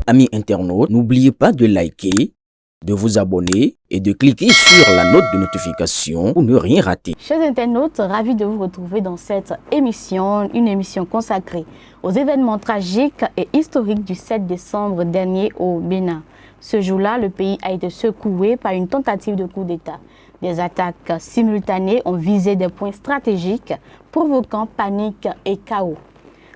Amis internautes, n'oubliez pas de liker, de vous abonner et de cliquer sur la note de notification pour ne rien rater. Chers internautes, ravis de vous retrouver dans cette émission, une émission consacrée aux événements tragiques et historiques du 7 décembre dernier au Bénin. Ce jour-là, le pays a été secoué par une tentative de coup d'État. Des attaques simultanées ont visé des points stratégiques, provoquant panique et chaos.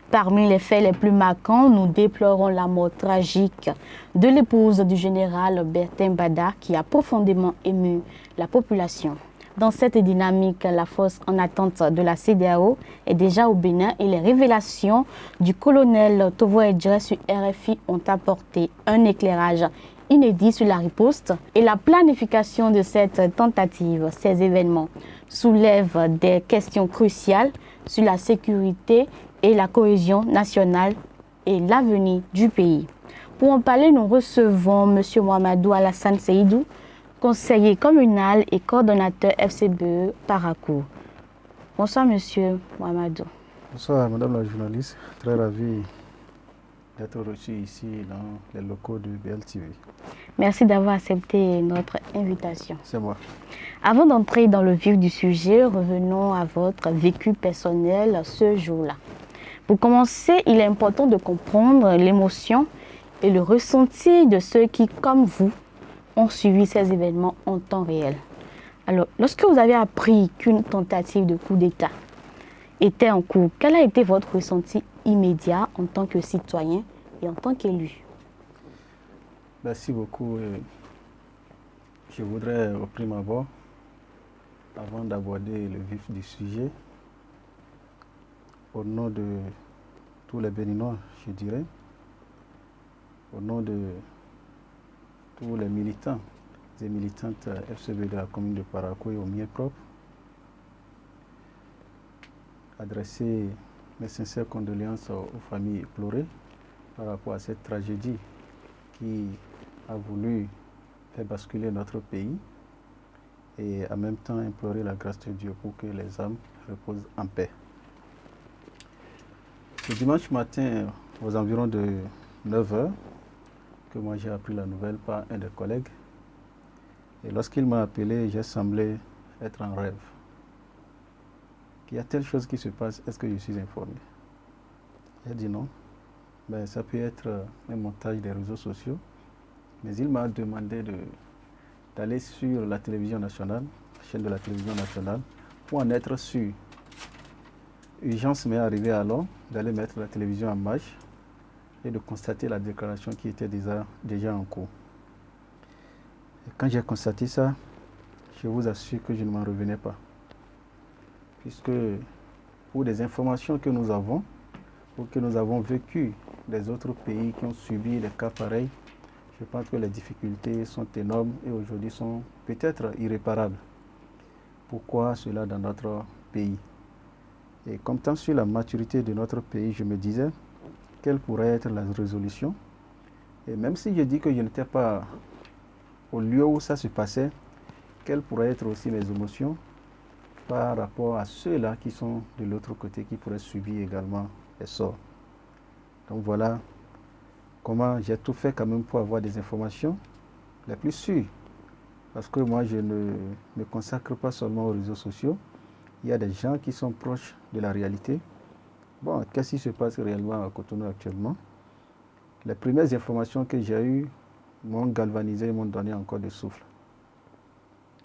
Parmi les faits les plus marquants, nous déplorons la mort tragique de l'épouse du général Bertin Bada qui a profondément ému la population. Dans cette dynamique, la force en attente de la CEDEAO est déjà au Bénin et les révélations du colonel Tovo Edjere sur RFI ont apporté un éclairage inédit sur la riposte et la planification de cette tentative. Ces événements soulèvent des questions cruciales sur la sécurité et la cohésion nationale et l'avenir du pays. Pour en parler, nous recevons M. Mohamedou Alassane Seydou, conseiller communal et coordonnateur FCBE Paracourt. Bonsoir M. Mohamedou. Bonsoir Madame la journaliste, très ravi d'être reçu ici dans les locaux de BLTV. Merci d'avoir accepté notre invitation. C'est moi. Avant d'entrer dans le vif du sujet, revenons à votre vécu personnel ce jour-là. Pour commencer, il est important de comprendre l'émotion et le ressenti de ceux qui, comme vous, ont suivi ces événements en temps réel. Alors, lorsque vous avez appris qu'une tentative de coup d'État était en cours, quel a été votre ressenti immédiat en tant que citoyen et en tant qu'élu? Merci beaucoup. Je voudrais au prime abord, avant d'aborder le vif du sujet, au nom de tous les Béninois, je dirais, au nom de tous les militants et militantes FCB de la commune de Paracourt et au mien propre, adresser mes sincères condoléances aux familles éplorées par rapport à cette tragédie qui a voulu faire basculer notre pays et en même temps implorer la grâce de Dieu pour que les âmes reposent en paix. Ce dimanche matin, aux environs de 9 h, que moi j'ai appris la nouvelle par un des collègues. Et lorsqu'il m'a appelé, j'ai semblé être en rêve. Il y a telle chose qui se passe, est-ce que je suis informé? J'ai dit non. Ben, ça peut être un montage des réseaux sociaux. Mais il m'a demandé d'aller sur la télévision nationale, la chaîne de la télévision nationale, pour en être sûr. Urgence m'est arrivée alors d'aller mettre la télévision en marche et de constater la déclaration qui était déjà en cours. Et quand j'ai constaté ça, je vous assure que je ne m'en revenais pas. Puisque pour des informations que nous avons, ou que nous avons vécues des autres pays qui ont subi des cas pareils, je pense que les difficultés sont énormes et aujourd'hui sont peut-être irréparables. Pourquoi cela dans notre pays? Et comptant sur la maturité de notre pays, je me disais, quelle pourrait être la résolution? Et même si je dis que je n'étais pas au lieu où ça se passait, quelles pourraient être aussi mes émotions par rapport à ceux-là qui sont de l'autre côté, qui pourraient subir également les sorts. Donc voilà comment j'ai tout fait quand même pour avoir des informations les plus sûres. Parce que moi, je ne me consacre pas seulement aux réseaux sociaux. Il y a des gens qui sont proches de la réalité. Bon, qu'est-ce qui se passe réellement à Cotonou actuellement? Les premières informations que j'ai eues m'ont galvanisé et m'ont donné encore de souffle.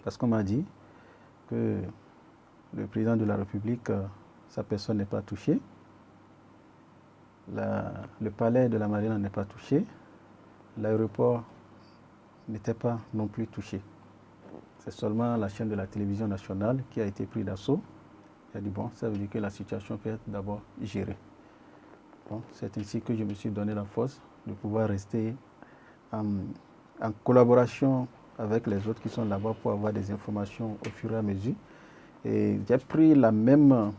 Parce qu'on m'a dit que le président de la République, sa personne n'est pas touchée. Le palais de la Marine n'est pas touché. L'aéroport n'était pas non plus touché. C'est seulement la chaîne de la télévision nationale qui a été prise d'assaut. Il a dit, bon, ça veut dire que la situation peut être d'abord gérée. Bon, c'est ainsi que je me suis donné la force de pouvoir rester en collaboration avec les autres qui sont là-bas pour avoir des informations au fur et à mesure. Et j'ai pris la même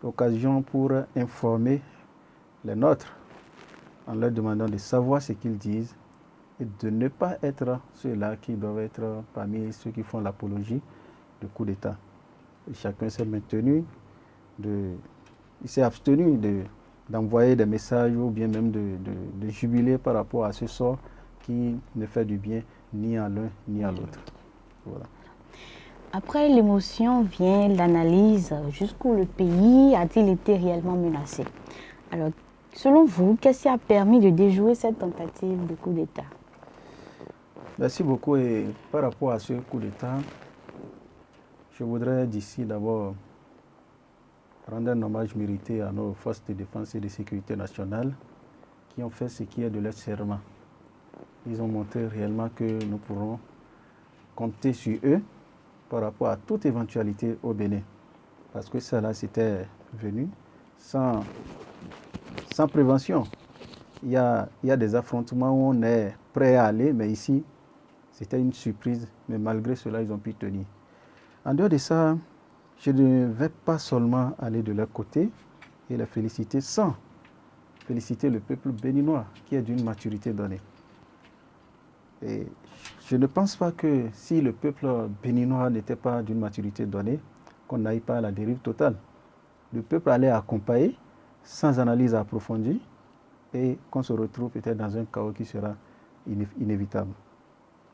occasion pour informer les nôtres en leur demandant de savoir ce qu'ils disent et de ne pas être ceux-là qui doivent être parmi ceux qui font l'apologie du coup d'État. Chacun s'est maintenu, il s'est abstenu d'envoyer des messages ou bien même de jubiler par rapport à ce sort qui ne fait du bien ni à l'un ni à l'autre. Voilà. Après l'émotion vient l'analyse. Jusqu'où le pays a-t-il été réellement menacé? Alors, selon vous, qu'est-ce qui a permis de déjouer cette tentative de coup d'État? Merci beaucoup. Et par rapport à ce coup d'État, je voudrais d'ici d'abord rendre un hommage mérité à nos forces de défense et de sécurité nationale qui ont fait ce qui est de leur serment. Ils ont montré réellement que nous pourrons compter sur eux par rapport à toute éventualité au Bénin. Parce que cela, c'était venu sans prévention. Il y a des affrontements où on est prêt à aller, mais ici, c'était une surprise. Mais malgré cela, ils ont pu tenir. En dehors de ça, je ne vais pas seulement aller de leur côté et les féliciter sans féliciter le peuple béninois qui est d'une maturité donnée. Et je ne pense pas que si le peuple béninois n'était pas d'une maturité donnée, qu'on n'aille pas à la dérive totale. Le peuple allait accompagner sans analyse approfondie et qu'on se retrouve peut-être dans un chaos qui sera inévitable.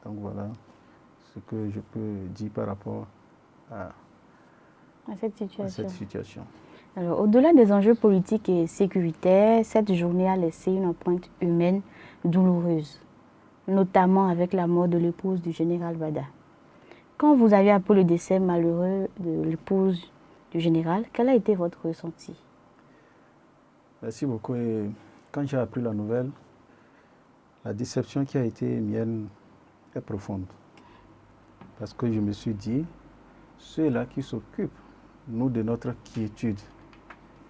Donc voilà ce que je peux dire par rapport à cette situation. Alors, au-delà des enjeux politiques et sécuritaires, cette journée a laissé une empreinte humaine douloureuse, notamment avec la mort de l'épouse du général Bada. Quand vous avez appris le décès malheureux de l'épouse du général, quel a été votre ressenti? Merci beaucoup. Et quand j'ai appris la nouvelle, la déception qui a été mienne est profonde. Parce que je me suis dit, ceux-là qui s'occupent, nous, de notre quiétude,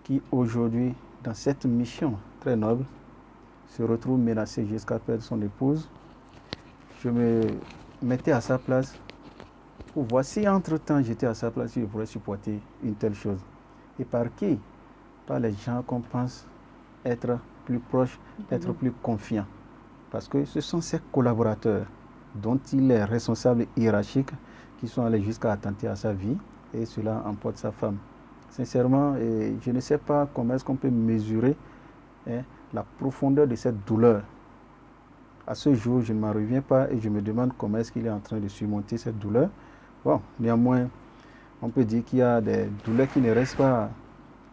qui aujourd'hui, dans cette mission très noble, se retrouve menacé jusqu'à perdre son épouse, je me mettais à sa place pour voir si entre-temps j'étais à sa place, je pourrais supporter une telle chose. Et par qui? Par les gens qu'on pense être plus proches, être plus confiants. Parce que ce sont ces collaborateurs dont il est responsable hiérarchique qui sont allés jusqu'à attenter à sa vie et cela emporte sa femme. Sincèrement, je ne sais pas comment est-ce qu'on peut mesurer la profondeur de cette douleur. À ce jour, je ne m'en reviens pas et je me demande comment est-ce qu'il est en train de surmonter cette douleur. Bon, néanmoins, on peut dire qu'il y a des douleurs qui ne restent pas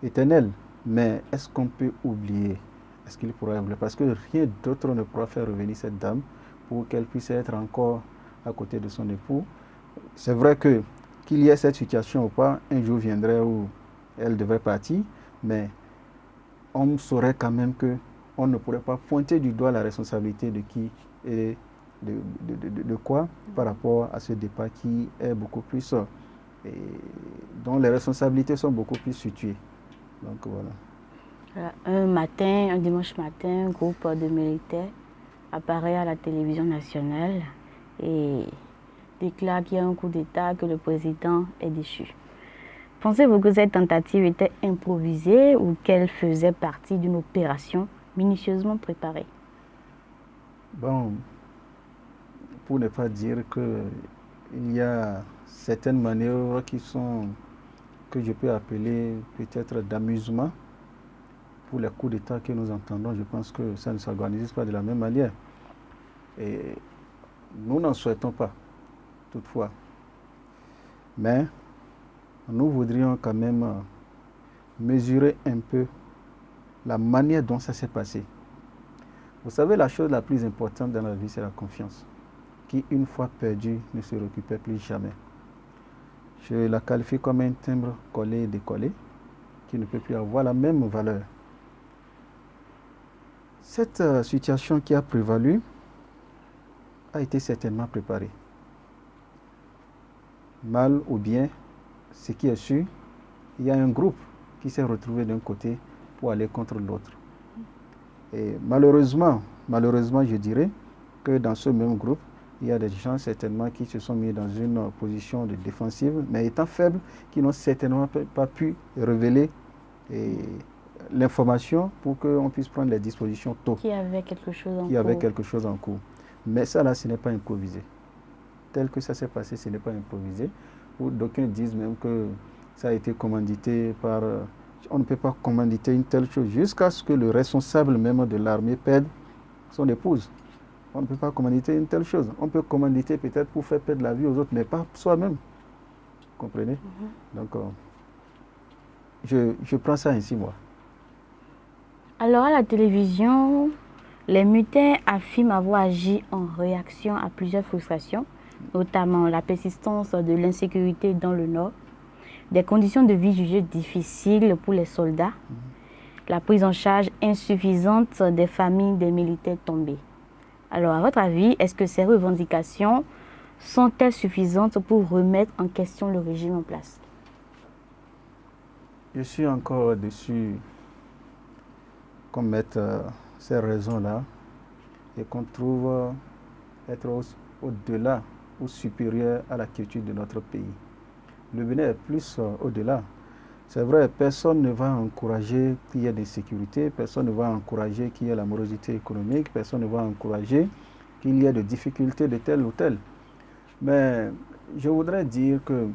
éternelles. Mais est-ce qu'on peut oublier? Est-ce qu'il pourrait oublier? Parce que rien d'autre ne pourra faire revenir cette dame pour qu'elle puisse être encore à côté de son époux. C'est vrai que qu'il y ait cette situation ou pas, un jour viendrait où elle devrait partir, mais on saurait quand même qu'on ne pourrait pas pointer du doigt la responsabilité de qui et de quoi par rapport à ce départ qui est beaucoup plus, dont les responsabilités sont beaucoup plus situées. Donc voilà. Un dimanche matin, un groupe de militaires apparaît à la télévision nationale et déclare qu'il y a un coup d'État, que le président est déchu. Pensez-vous que cette tentative était improvisée ou qu'elle faisait partie d'une opération minutieusement préparée? Bon, pour ne pas dire qu'il y a certaines manœuvres que je peux appeler peut-être d'amusement pour les coups d'État que nous entendons, je pense que ça ne s'organise pas de la même manière. Et nous n'en souhaitons pas, toutefois. Mais nous voudrions quand même mesurer un peu la manière dont ça s'est passé. Vous savez, la chose la plus importante dans la vie, c'est la confiance, qui, une fois perdue, ne se récupère plus jamais. Je la qualifie comme un timbre collé et décollé, qui ne peut plus avoir la même valeur. Cette situation qui a prévalu a été certainement préparée. Mal ou bien, ce qui est sûr, il y a un groupe qui s'est retrouvé d'un côté pour aller contre l'autre. Et malheureusement, je dirais que dans ce même groupe, il y a des gens certainement qui se sont mis dans une position de défensive, mais étant faibles, qui n'ont certainement pas pu révéler l'information pour qu'on puisse prendre les dispositions tôt. Qui avait quelque chose en cours. Mais ça là, ce n'est pas improvisé. Tel que ça s'est passé, ce n'est pas improvisé. D'aucuns disent même que ça a été commandité par On ne peut pas commanditer une telle chose jusqu'à ce que le responsable même de l'armée perde son épouse. On ne peut pas commanditer une telle chose. On peut commanditer peut-être pour faire perdre la vie aux autres, mais pas soi-même. Vous comprenez? Donc, je prends ça ainsi, moi. Alors, à la télévision, les mutins affirment avoir agi en réaction à plusieurs frustrations, notamment la persistance de l'insécurité dans le Nord, des conditions de vie jugées difficiles pour les soldats, la prise en charge insuffisante des familles des militaires tombés. Alors, à votre avis, est-ce que ces revendications sont-elles suffisantes pour remettre en question le régime en place? Je suis encore dessus qu'on mette ces raisons-là et qu'on trouve être au-delà ou supérieur à la quiétude de notre pays. Le Bénin est plus au-delà. C'est vrai, personne ne va encourager qu'il y ait des sécurités, personne ne va encourager qu'il y ait la morosité économique, personne ne va encourager qu'il y ait des difficultés de telle ou telle. Mais je voudrais dire que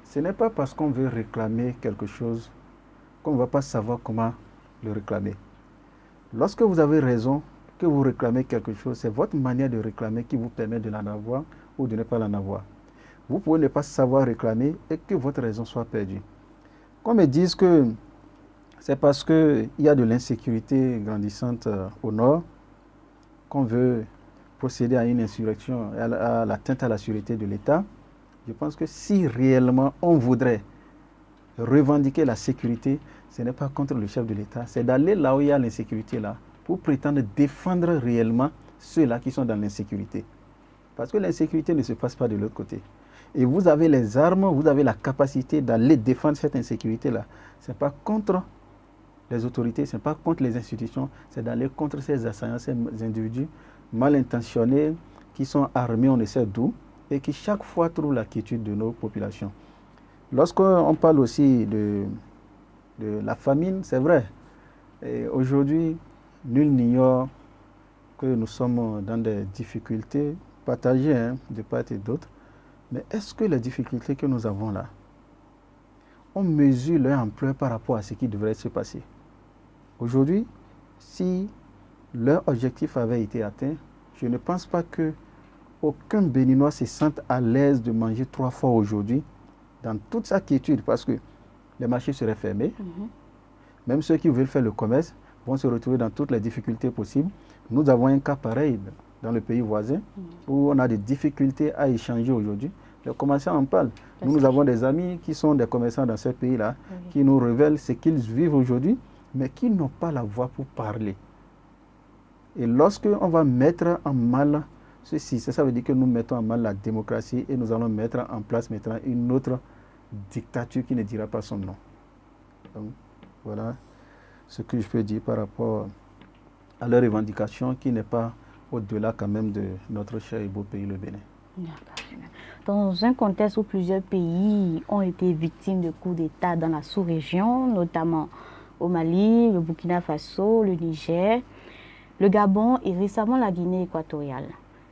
ce n'est pas parce qu'on veut réclamer quelque chose qu'on ne va pas savoir comment le réclamer. Lorsque vous avez raison, que vous réclamez quelque chose, c'est votre manière de réclamer qui vous permet de l'en avoir ou de ne pas l'en avoir. Vous pouvez ne pas savoir réclamer et que votre raison soit perdue. Qu'on me dise que c'est parce qu'il y a de l'insécurité grandissante au nord qu'on veut procéder à une insurrection, à l'atteinte à la sûreté de l'État. Je pense que si réellement on voudrait revendiquer la sécurité, ce n'est pas contre le chef de l'État, c'est d'aller là où il y a l'insécurité là, pour prétendre défendre réellement ceux-là qui sont dans l'insécurité. Parce que l'insécurité ne se passe pas de l'autre côté. Et vous avez les armes, vous avez la capacité d'aller défendre cette insécurité-là. Ce n'est pas contre les autorités, ce n'est pas contre les institutions, c'est d'aller contre ces assaillants, ces individus mal intentionnés, qui sont armés, on ne sait d'où, et qui chaque fois trouvent la quiétude de nos populations. Lorsqu'on parle aussi de la famine, c'est vrai. Aujourd'hui, nul n'ignore que nous sommes dans des difficultés partagées de part et d'autre. Mais est-ce que les difficultés que nous avons là, on mesure leur ampleur par rapport à ce qui devrait se passer? Aujourd'hui, si leur objectif avait été atteint, je ne pense pas qu'aucun Béninois se sente à l'aise de manger 3 fois aujourd'hui dans toute sa quiétude, parce que les marchés seraient fermés. Même ceux qui veulent faire le commerce vont se retrouver dans toutes les difficultés possibles. Nous avons un cas pareil dans le pays voisin où on a des difficultés à échanger aujourd'hui. Les commerçants en parlent. Nous avons des amis qui sont des commerçants dans ce pays-là, qui nous révèlent ce qu'ils vivent aujourd'hui, mais qui n'ont pas la voix pour parler. Et lorsqu'on va mettre en mal ceci, ça veut dire que nous mettons en mal la démocratie et nous allons mettre en place maintenant une autre dictature qui ne dira pas son nom. Donc, voilà ce que je peux dire par rapport à leur revendication qui n'est pas au-delà quand même de notre cher et beau pays, le Bénin. Dans un contexte où plusieurs pays ont été victimes de coups d'État dans la sous-région, notamment au Mali, le Burkina Faso, le Niger, le Gabon et récemment la Guinée équatoriale,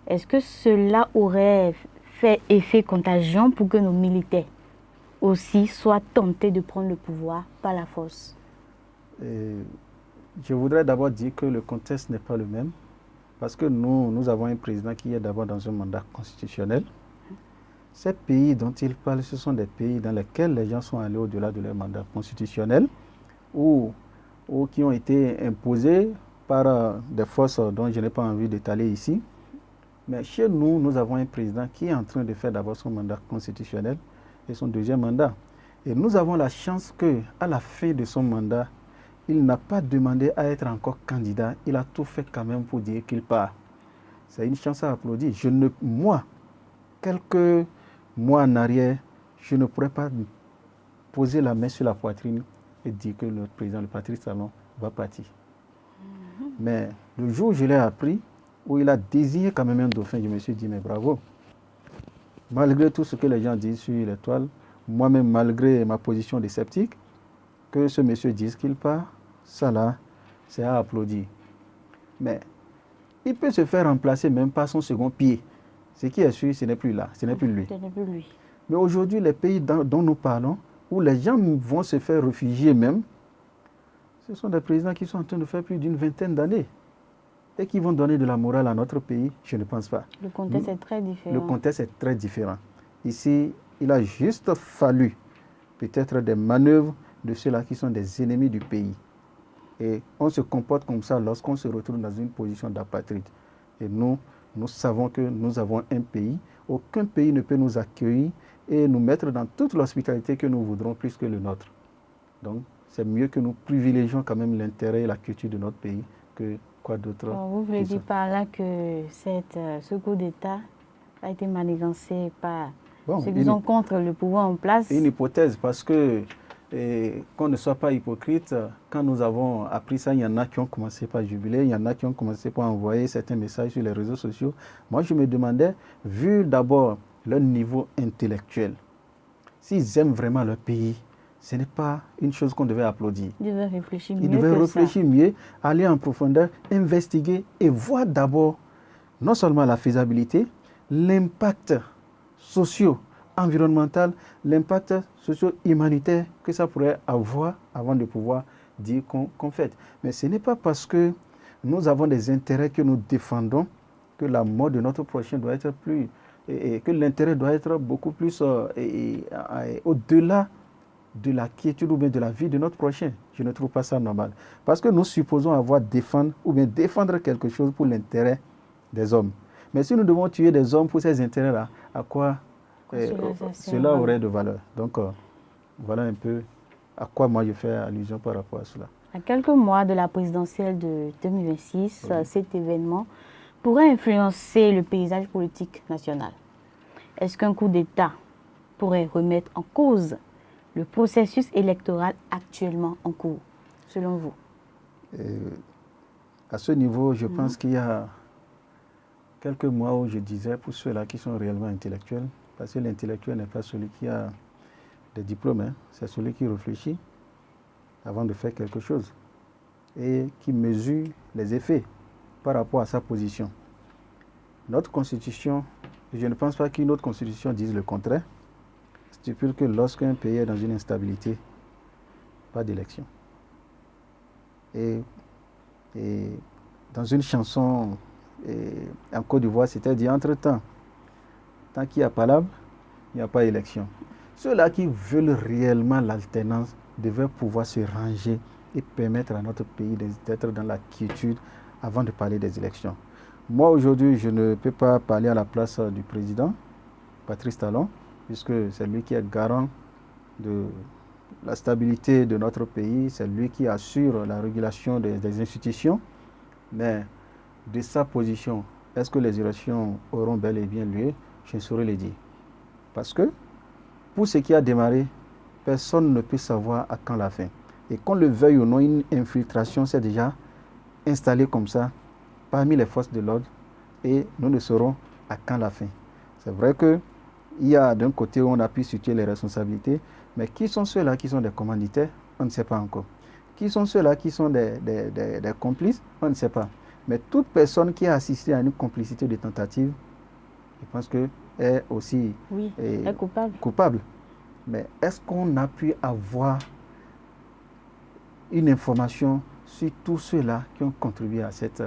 est-ce que cela aurait fait effet contagion pour que nos militaires aussi soient tentés de prendre le pouvoir par la force? Je voudrais d'abord dire que le contexte n'est pas le même, parce que nous avons un président qui est d'abord dans un mandat constitutionnel. Ces pays dont il parle, ce sont des pays dans lesquels les gens sont allés au-delà de leur mandat constitutionnel ou qui ont été imposés par des forces dont je n'ai pas envie d'étaler ici. Mais chez nous, nous avons un président qui est en train de faire d'abord son mandat constitutionnel et son deuxième mandat. Et nous avons la chance qu'à la fin de son mandat, il n'a pas demandé à être encore candidat. Il a tout fait quand même pour dire qu'il part. C'est une chance à applaudir. Moi, quelques mois en arrière, je ne pourrais pas poser la main sur la poitrine et dire que le président, le Patrice Talon, va partir. Mais le jour où je l'ai appris, où il a désigné quand même un dauphin, je me suis dit, mais bravo. Malgré tout ce que les gens disent sur l'étoile, moi-même, malgré ma position de sceptique, que ce monsieur dise qu'il part, ça là, c'est à applaudir. Mais il peut se faire remplacer même par son second pied. Ce qui est sûr, ce n'est plus là, ce n'est plus lui. Mais aujourd'hui, les pays dont nous parlons, où les gens vont se faire réfugier même Ce sont des présidents qui sont en train de faire plus d'une vingtaine d'années et qui vont donner de la morale à notre pays. Je ne pense pas. Le contexte est très différent. Le contexte est très différent. Ici, il a juste fallu peut-être des manœuvres de ceux-là qui sont des ennemis du pays. Et on se comporte comme ça lorsqu'on se retrouve dans une position d'apatride. Et nous savons que nous avons un pays. Aucun pays ne peut nous accueillir et nous mettre dans toute l'hospitalité que nous voudrons plus que le nôtre. Donc, c'est mieux que nous privilégions quand même l'intérêt et la culture de notre pays que quoi d'autre. Vous voulez dire par là que ce coup d'État a été manigancé par ceux qui sont contre le pouvoir en place? Une hypothèse, parce que qu'on ne soit pas hypocrite, quand nous avons appris ça, il y en a qui ont commencé par jubiler, il y en a qui ont commencé par envoyer certains messages sur les réseaux sociaux. Moi, je me demandais, vu d'abord leur niveau intellectuel, s'ils aiment vraiment leur pays, ce n'est pas une chose qu'on devait applaudir. Ils devaient réfléchir mieux. Ils devaient réfléchir mieux, aller en profondeur, investiguer et voir d'abord non seulement la faisabilité, l'impact socio-environnemental, l'impact socio-humanitaire que ça pourrait avoir avant de pouvoir dire qu'on fait. Mais ce n'est pas parce que nous avons des intérêts que nous défendons que la mort de notre prochain doit être plus... et que l'intérêt doit être beaucoup plus au-delà de la quiétude ou bien de la vie de notre prochain. Je ne trouve pas ça normal. Parce que nous supposons avoir défendre quelque chose pour l'intérêt des hommes. Mais si nous devons tuer des hommes pour ces intérêts-là, à quoi cela aurait de valeur? Donc, voilà un peu à quoi moi je fais allusion par rapport à cela. À quelques mois de la présidentielle de 2026, cet événement pourrait influencer le paysage politique national. Est-ce qu'un coup d'État pourrait remettre en cause le processus électoral actuellement en cours, selon vous? À ce niveau, je pense qu'il y a quelques mois où je disais, pour ceux-là qui sont réellement intellectuels, parce que l'intellectuel n'est pas celui qui a des diplômes, hein, c'est celui qui réfléchit avant de faire quelque chose et qui mesure les effets par rapport à sa position. Notre constitution, je ne pense pas qu'une autre constitution dise le contraire, stipule que lorsqu'un pays est dans une instabilité, pas d'élection. Et dans une chanson en Côte d'Ivoire, c'est-à-dire entre-temps, tant qu'il y a palabre, il n'y a pas élection. Ceux-là qui veulent réellement l'alternance devaient pouvoir se ranger et permettre à notre pays d'être dans la quiétude avant de parler des élections. Moi, aujourd'hui, je ne peux pas parler à la place du président, Patrice Talon, puisque c'est lui qui est garant de la stabilité de notre pays, c'est lui qui assure la régulation des institutions. Mais de sa position, est-ce que les élections auront bel et bien lieu? Je ne saurais le dire. Parce que, pour ce qui a démarré, personne ne peut savoir à quand la fin. Et qu'on le veuille ou non, une infiltration s'est déjà installée comme ça parmi les forces de l'ordre et nous ne saurons à quand la fin. C'est vrai qu'il y a d'un côté où on a pu situer les responsabilités, mais qui sont ceux-là qui sont des commanditaires? On ne sait pas encore. Qui sont ceux-là qui sont des complices? On ne sait pas. Mais toute personne qui a assisté à une complicité de tentative, je pense qu'elle est aussi est coupable. Mais est-ce qu'on a pu avoir une information sur tous ceux-là qui ont contribué à cette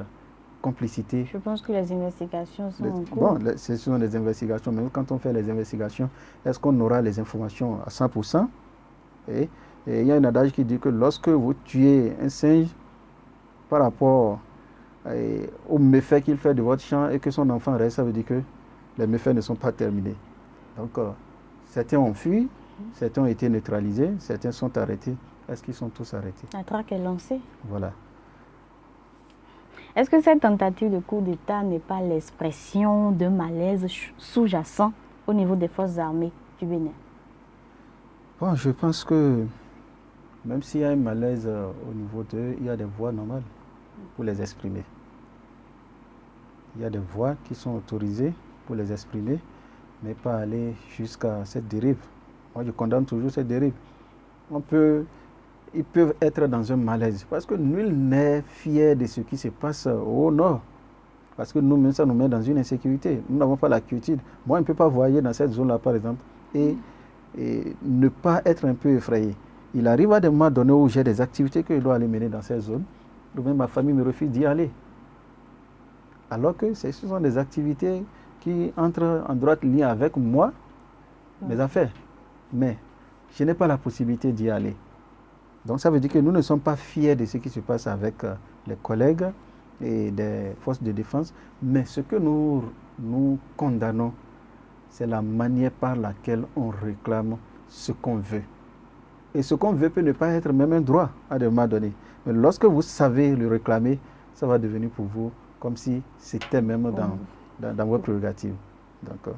complicité? Je pense que les investigations sont en cours. Bon, ce sont des investigations, mais quand on fait les investigations, est-ce qu'on aura les informations à 100%? Et il y a un adage qui dit que lorsque vous tuez un singe par rapport au méfait qu'il fait de votre champ et que son enfant reste, ça veut dire que les méfaits ne sont pas terminés. Donc, certains ont fui, certains ont été neutralisés, certains sont arrêtés. Est-ce qu'ils sont tous arrêtés? La traque est lancée. Voilà. Est-ce que cette tentative de coup d'État n'est pas l'expression d'un malaise sous-jacent au niveau des forces armées du Bénin? Bon, je pense que même s'il y a un malaise au niveau d'eux, il y a des voies normales pour les exprimer. Il y a des voies qui sont autorisées pour les exprimer, mais pas aller jusqu'à cette dérive. Moi, je condamne toujours cette dérive. Ils peuvent être dans un malaise, parce que nul n'est fier de ce qui se passe au nord. Parce que nous-mêmes, ça nous met dans une insécurité. Nous n'avons pas la quiétude. Moi, on ne peut pas voyager dans cette zone-là, par exemple, et ne pas être un peu effrayé. il arrive à des moments donnés où j'ai des activités que je dois aller mener dans ces zones, ou même ma famille me refuse d'y aller. Alors que ce sont des activités qui entrent en droite ligne avec moi, mes affaires. Mais je n'ai pas la possibilité d'y aller. Donc ça veut dire que nous ne sommes pas fiers de ce qui se passe avec les collègues et des forces de défense, mais ce que nous condamnons, c'est la manière par laquelle on réclame ce qu'on veut. Et ce qu'on veut peut ne pas être même un droit à des moments donnés. Mais lorsque vous savez le réclamer, ça va devenir pour vous comme si c'était même dans vos prérogatives. D'accord.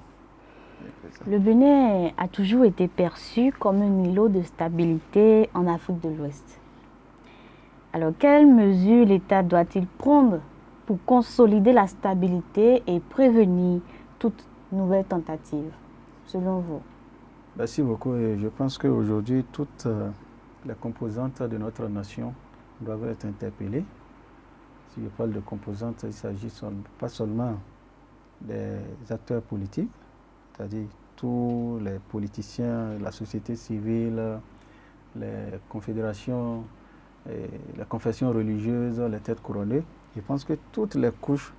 Le Bénin a toujours été perçu comme un îlot de stabilité en Afrique de l'Ouest. Alors, quelles mesures l'État doit-il prendre pour consolider la stabilité et prévenir toute nouvelle tentative, selon vous? Merci beaucoup. Et je pense qu'aujourd'hui, toutes les composantes de notre nation doivent être interpellées. Si je parle de composantes, il s'agit pas seulement des acteurs politiques, c'est-à-dire tous les politiciens, la société civile, les confédérations, les confessions religieuses, les têtes couronnées. Je pense que toutes les couches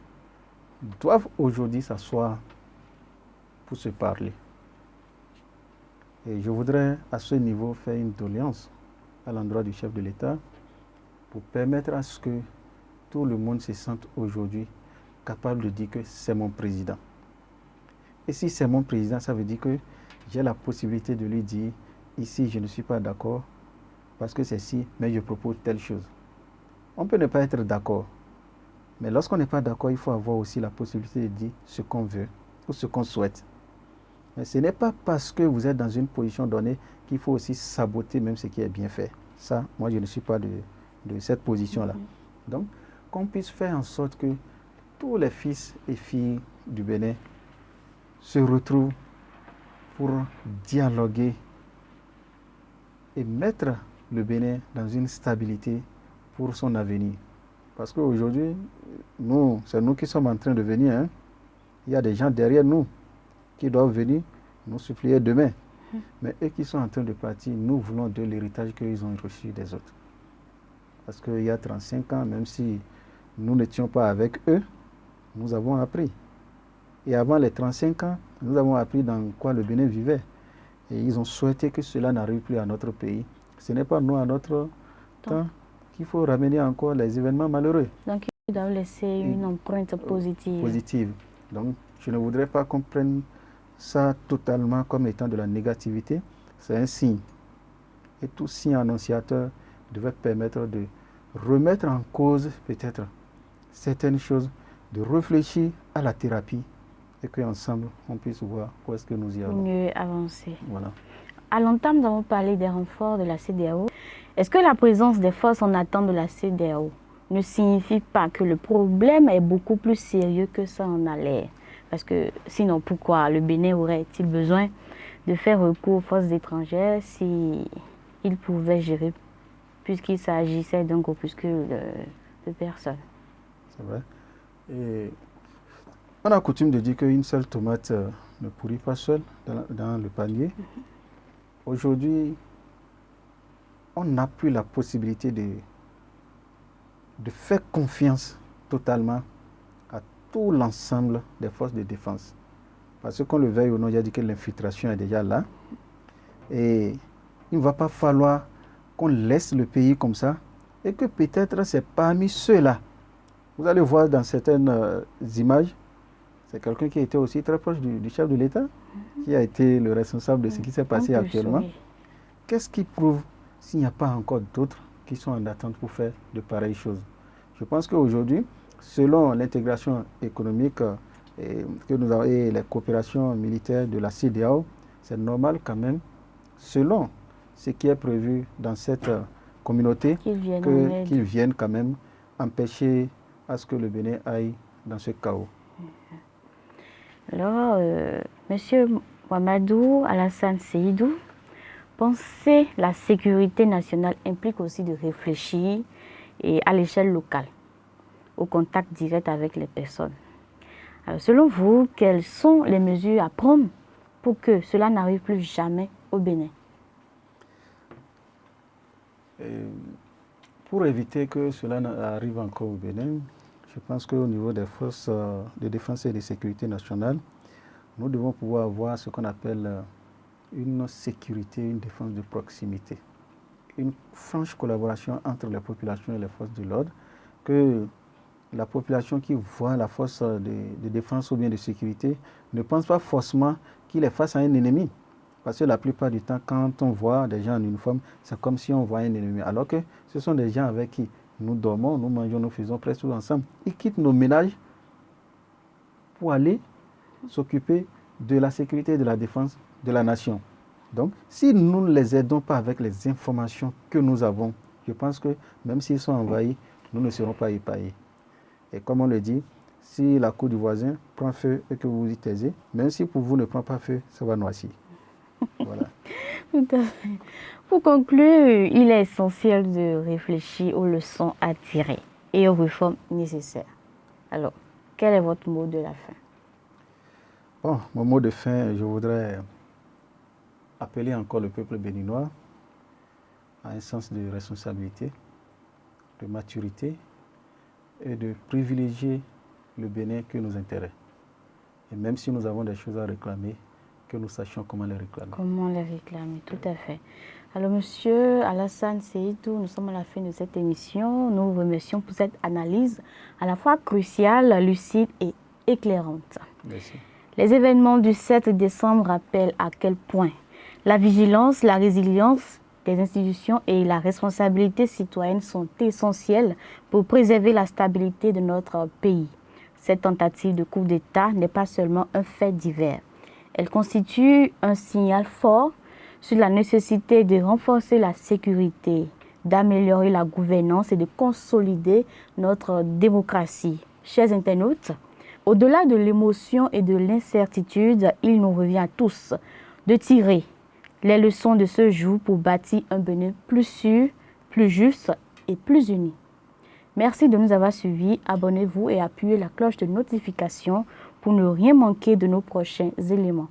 doivent aujourd'hui s'asseoir pour se parler. Et je voudrais à ce niveau faire une doléance à l'endroit du chef de l'État pour permettre à ce que tout le monde se sente aujourd'hui capable de dire que c'est mon président. Et si c'est mon président, ça veut dire que j'ai la possibilité de lui dire, ici je ne suis pas d'accord parce que c'est si, mais je propose telle chose. On peut ne pas être d'accord, mais lorsqu'on n'est pas d'accord, il faut avoir aussi la possibilité de dire ce qu'on veut ou ce qu'on souhaite. Mais ce n'est pas parce que vous êtes dans une position donnée qu'il faut aussi saboter même ce qui est bien fait. Ça, moi je ne suis pas de cette position-là. Donc, qu'on puisse faire en sorte que tous les fils et filles du Bénin se retrouvent pour dialoguer et mettre le Bénin dans une stabilité pour son avenir. Parce qu'aujourd'hui, c'est nous qui sommes en train de venir. Hein. Il y a des gens derrière nous qui doivent venir nous supplier demain. Mais eux qui sont en train de partir, nous voulons de l'héritage qu'ils ont reçu des autres. Parce qu'il y a 35 ans, même si nous n'étions pas avec eux, nous avons appris. Et avant les 35 ans, nous avons appris dans quoi le Bénin vivait. Et ils ont souhaité que cela n'arrive plus à notre pays. Ce n'est pas nous, à notre temps, qu'il faut ramener encore les événements malheureux. Donc, il doit laisser une empreinte positive. Positive. Donc, je ne voudrais pas qu'on prenne ça totalement comme étant de la négativité. C'est un signe. Et tout signe annonciateur devait permettre de remettre en cause peut-être certaines choses, de réfléchir à la thérapie et qu'ensemble, on puisse voir où est-ce que nous y allons. Pour mieux avancer. Voilà. À longtemps, nous avons parlé des renforts de la CEDEAO. Est-ce que la présence des forces en attente de la CEDEAO ne signifie pas que le problème est beaucoup plus sérieux que ça en a l'air? Parce que sinon, pourquoi le Bénin aurait-il besoin de faire recours aux forces étrangères si il pouvait gérer, puisqu'il s'agissait d'un groupuscule de personnes? C'est vrai. Et on a coutume de dire qu'une seule tomate ne pourrit pas seule dans le panier. Aujourd'hui, on n'a plus la possibilité de faire confiance totalement à tout l'ensemble des forces de défense. Parce que qu'on le veuille ou non, il a dit que l'infiltration est déjà là. Et il ne va pas falloir qu'on laisse le pays comme ça et que peut-être c'est parmi ceux-là. Vous allez voir dans certaines images, c'est quelqu'un qui était aussi très proche du chef de l'État, qui a été le responsable de ce qui s'est passé actuellement. Oui. Qu'est-ce qui prouve s'il n'y a pas encore d'autres qui sont en attente pour faire de pareilles choses? Je pense qu'aujourd'hui, selon l'intégration économique que nous avons et les coopérations militaires de la CEDEAO, c'est normal quand même, selon ce qui est prévu dans cette communauté, qu'ils viennent quand même empêcher à ce que le Bénin aille dans ce chaos. Alors, Monsieur Mamadou Alassane Seydou, penser la sécurité nationale implique aussi de réfléchir et à l'échelle locale, au contact direct avec les personnes. Alors, selon vous, quelles sont les mesures à prendre pour que cela n'arrive plus jamais au Bénin? Pour éviter que cela arrive encore au Bénin, je pense qu'au niveau des forces de défense et de sécurité nationale, nous devons pouvoir avoir ce qu'on appelle une sécurité, une défense de proximité. Une franche collaboration entre les populations et les forces de l'ordre, que la population qui voit la force de défense ou bien de sécurité ne pense pas forcément qu'il est face à un ennemi. Parce que la plupart du temps, quand on voit des gens en uniforme, c'est comme si on voit un ennemi. Alors que ce sont des gens avec qui nous dormons, nous mangeons, nous faisons presque tout ensemble. Ils quittent nos ménages pour aller s'occuper de la sécurité et de la défense de la nation. Donc, si nous ne les aidons pas avec les informations que nous avons, je pense que même s'ils sont envahis, nous ne serons pas épargnés. Et comme on le dit, si la cour du voisin prend feu et que vous vous y taisez, même si pour vous ne prend pas feu, ça va noircir. Voilà. Tout à fait. Pour conclure, il est essentiel de réfléchir aux leçons à tirer et aux réformes nécessaires. Alors, quel est votre mot de la fin? Bon, mon mot de fin, je voudrais appeler encore le peuple béninois à un sens de responsabilité, de maturité et de privilégier le Bénin que nos intérêts. Et même si nous avons des choses à réclamer, que nous sachions comment les réclamer. Comment les réclamer, tout à fait. Alors, monsieur Alassane Seydou, nous sommes à la fin de cette émission. Nous vous remercions pour cette analyse à la fois cruciale, lucide et éclairante. Merci. Les événements du 7 décembre rappellent à quel point la vigilance, la résilience des institutions et la responsabilité citoyenne sont essentielles pour préserver la stabilité de notre pays. Cette tentative de coup d'État n'est pas seulement un fait divers. Elle constitue un signal fort sur la nécessité de renforcer la sécurité, d'améliorer la gouvernance et de consolider notre démocratie. Chers internautes, au-delà de l'émotion et de l'incertitude, il nous revient à tous de tirer les leçons de ce jour pour bâtir un Bénin plus sûr, plus juste et plus uni. Merci de nous avoir suivis. Abonnez-vous et appuyez la cloche de notification pour ne rien manquer de nos prochains éléments.